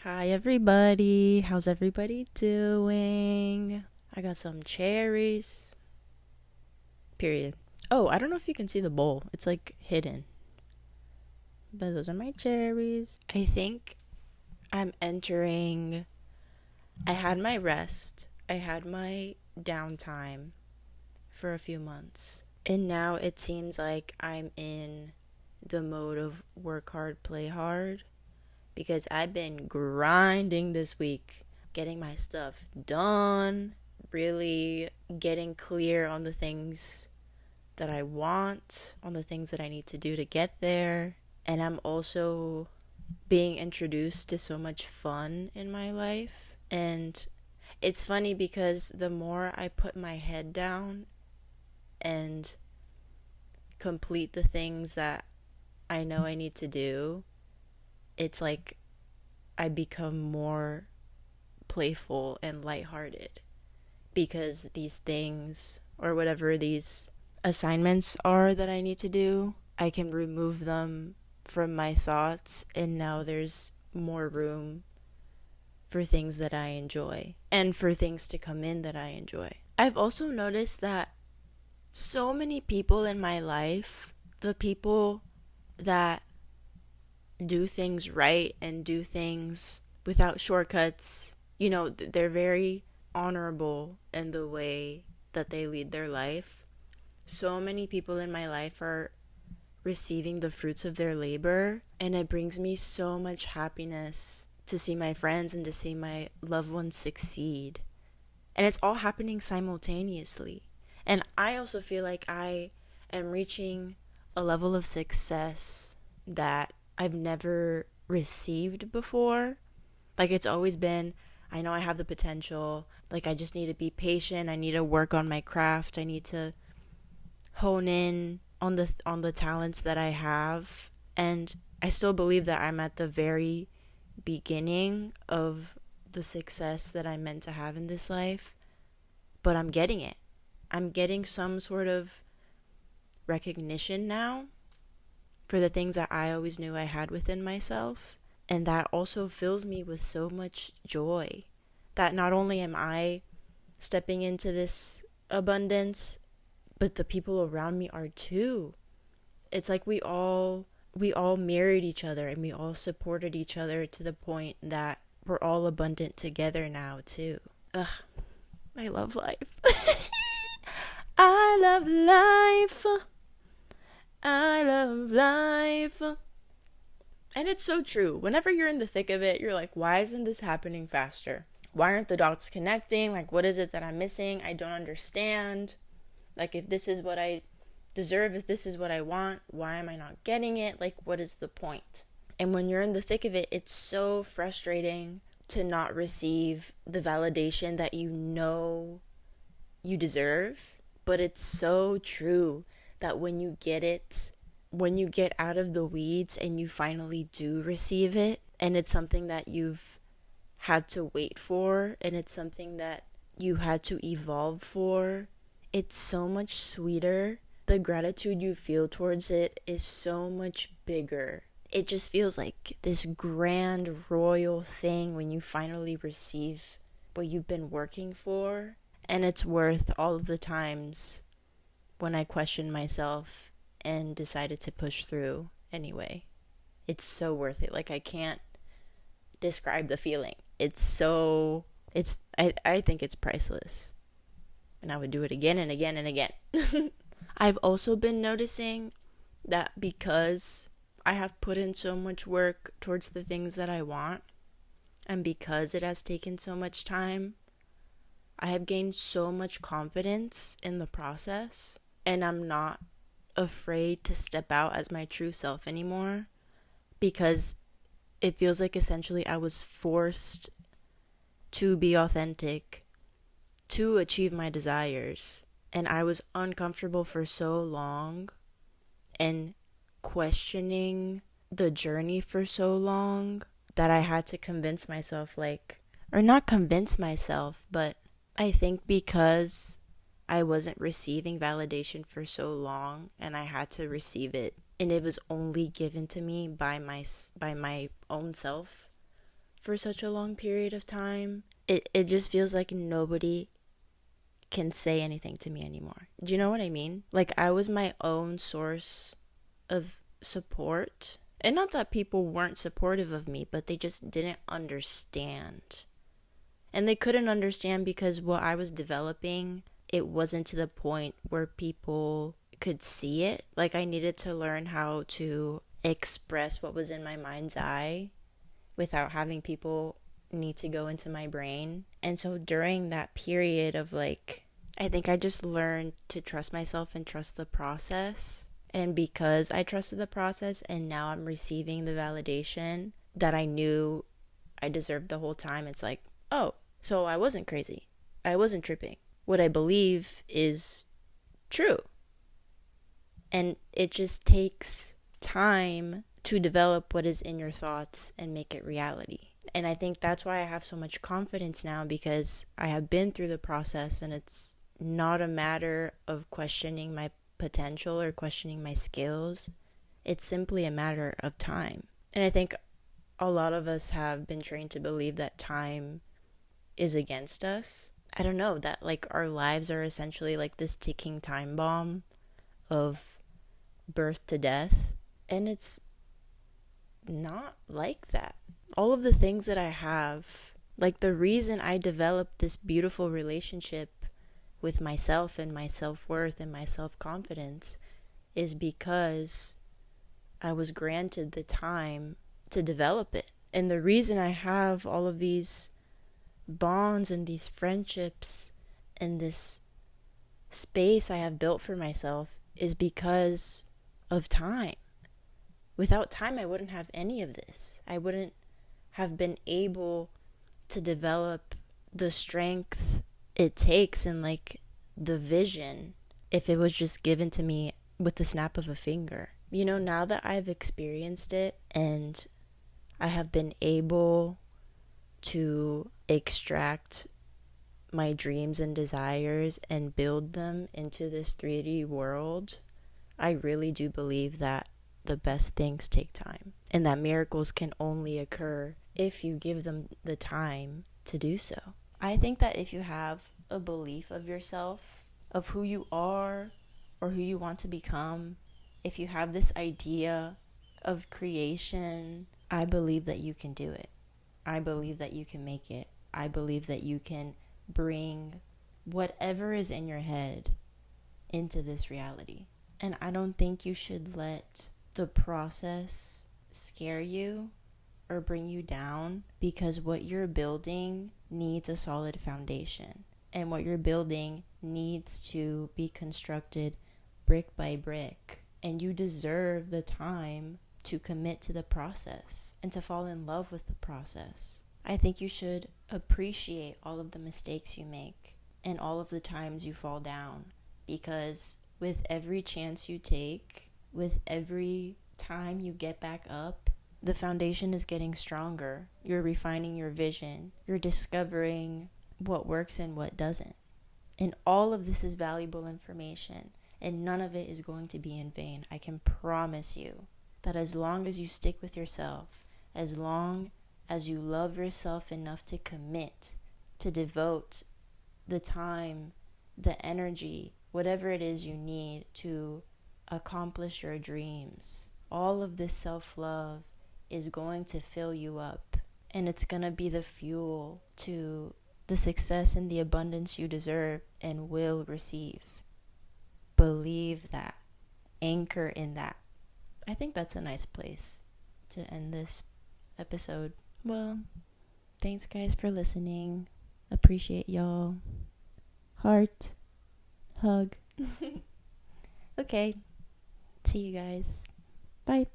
Hi, everybody. How's everybody doing? I got some cherries. Period. Oh, I don't know if you can see the bowl. It's like hidden. But those are my cherries. I think I'm entering. I had my rest, I had my downtime for a few months. And now it seems like I'm in the mode of work hard, play hard. Because I've been grinding this week, getting my stuff done, really getting clear on the things that I want, on the things that I need to do to get there. And I'm also being introduced to so much fun in my life. And it's funny because the more I put my head down and complete the things that I know I need to do, it's like I become more playful and lighthearted because these things or whatever these assignments are that I need to do, I can remove them from my thoughts, and now there's more room for things that I enjoy and for things to come in that I enjoy. I've also noticed that so many people in my life, the people that do things right and do things without shortcuts, they're very honorable in the way that they lead their life. So many people in my life are receiving the fruits of their labor, and it brings me so much happiness to see my friends and to see my loved ones succeed. And it's all happening simultaneously. And I also feel like I am reaching a level of success that I've never received before. Like, it's always been, I know I have the potential. Like, I just need to be patient. I need to work on my craft. I need to hone in on the talents that I have. And I still believe that I'm at the very beginning of the success that I'm meant to have in this life. But I'm getting it. I'm getting some sort of recognition now for the things that I always knew I had within myself. And that also fills me with so much joy that not only am I stepping into this abundance, but the people around me are too. It's like we all mirrored each other and we all supported each other to the point that we're all abundant together now too. Ugh, I love life. I love life. I love life. And it's so true. Whenever you're in the thick of it, you're like, why isn't this happening faster? Why aren't the dots connecting? Like, what is it that I'm missing? I don't understand. Like, if this is what I deserve, if this is what I want, why am I not getting it? Like, what is the point? And when you're in the thick of it, it's so frustrating to not receive the validation that you know you deserve. But it's so true that when you get it, when you get out of the weeds and you finally do receive it, and it's something that you've had to wait for, and it's something that you had to evolve for, it's so much sweeter. The gratitude you feel towards it is so much bigger. It just feels like this grand royal thing when you finally receive what you've been working for. And it's worth all of the times when I questioned myself and decided to push through anyway. It's so worth it. Like, I can't describe the feeling. I think it's priceless. And I would do it again and again and again. I've also been noticing that because I have put in so much work towards the things that I want, and because it has taken so much time, I have gained so much confidence in the process, and I'm not afraid to step out as my true self anymore, because it feels like essentially I was forced to be authentic to achieve my desires. And I was uncomfortable for so long and questioning the journey for so long that I had to convince myself, like, or not convince myself, but I think because I wasn't receiving validation for so long and I had to receive it, and it was only given to me by my own self for such a long period of time, it just feels like nobody can say anything to me anymore. Do you know what I mean? Like, I was my own source of support. And not that people weren't supportive of me, but they just didn't understand. And they couldn't understand because what I was developing, it wasn't to the point where people could see it. Like, I needed to learn how to express what was in my mind's eye without having people need to go into my brain. And so during that period of like, I think I just learned to trust myself and trust the process. And because I trusted the process and now I'm receiving the validation that I knew I deserved the whole time, it's like, oh, so I wasn't crazy. I wasn't tripping. What I believe is true. And it just takes time to develop what is in your thoughts and make it reality. And I think that's why I have so much confidence now, because I have been through the process, and it's not a matter of questioning my potential or questioning my skills. It's simply a matter of time. And I think a lot of us have been trained to believe that time is against us. I don't know, that like our lives are essentially like this ticking time bomb of birth to death. And it's not like that. All of the things that I have, like the reason I developed this beautiful relationship with myself and my self-worth and my self-confidence is because I was granted the time to develop it. And the reason I have all of these bonds and these friendships and this space I have built for myself is because of time. Without time, I wouldn't have any of this. I wouldn't have been able to develop the strength it takes and like the vision if it was just given to me with the snap of a finger. You know, now that I've experienced it and I have been able to extract my dreams and desires and build them into this 3D world, I really do believe that the best things take time and that miracles can only occur if you give them the time to do so. I think that if you have a belief of yourself, of who you are or who you want to become, if you have this idea of creation, I believe that you can do it. I believe that you can make it. I believe that you can bring whatever is in your head into this reality. And I don't think you should let the process scare you or bring you down, because what you're building needs a solid foundation. And what you're building needs to be constructed brick by brick. And you deserve the time to commit to the process and to fall in love with the process. I think you should appreciate all of the mistakes you make and all of the times you fall down, because with every chance you take, with every time you get back up, the foundation is getting stronger. You're refining your vision. You're discovering what works and what doesn't. And all of this is valuable information, and none of it is going to be in vain. I can promise you that as long as you stick with yourself, as long as you love yourself enough to commit, to devote the time, the energy, whatever it is you need to accomplish your dreams, all of this self-love is going to fill you up, and it's going to be the fuel to the success and the abundance you deserve and will receive. Believe that. Anchor in that. I think that's a nice place to end this episode. Well, thanks guys for listening. Appreciate y'all. Heart. Hug. Okay. See you guys. Bye.